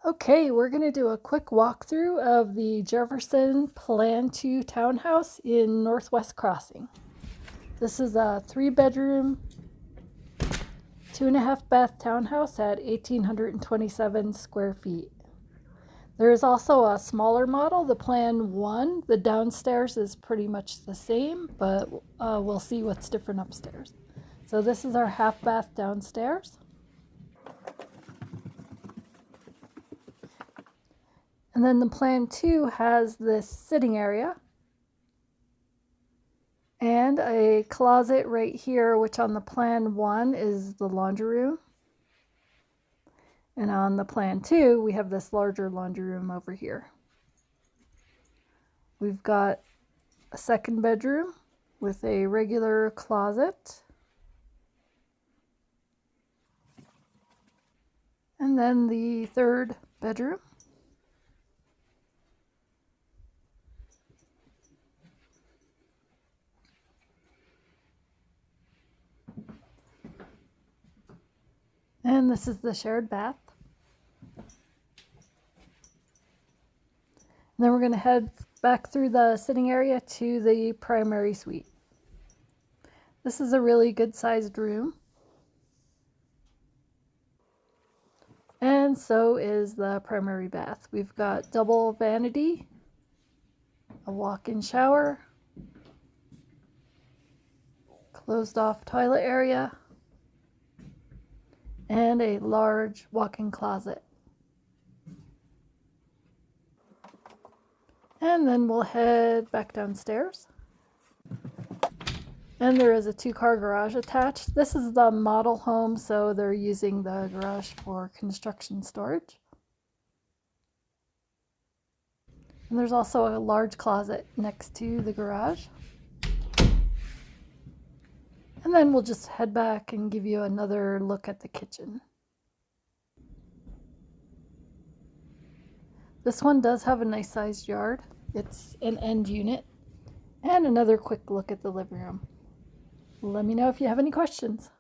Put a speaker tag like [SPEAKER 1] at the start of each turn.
[SPEAKER 1] Okay, we're going to do a quick walkthrough of the Jefferson Plan 2 townhouse in Northwest Crossing. This is a 3-bedroom, 2.5 bath townhouse at 1,827 square feet. There is also a smaller model, the Plan 1. The downstairs is pretty much the same, but we'll see what's different upstairs. So this is our half bath downstairs. And then the Plan 2 has this sitting area and a closet right here, which on the Plan 1 is the laundry room. And on the Plan 2, we have this larger laundry room over here. We've got a second bedroom with a regular closet. And then the third bedroom. And this is the shared bath. And then we're going to head back through the sitting area to the primary suite. This is a really good sized room. And so is the primary bath. We've got double vanity, a walk-in shower, closed off toilet area, and a large walk-in closet. And then we'll head back downstairs. And there is a 2-car garage attached. This is the model home, so they're using the garage for construction storage. And there's also a large closet next to the garage. And then we'll just head back and give you another look at the kitchen. This one does have a nice sized yard. It's an end unit. And another quick look at the living room. Let me know if you have any questions.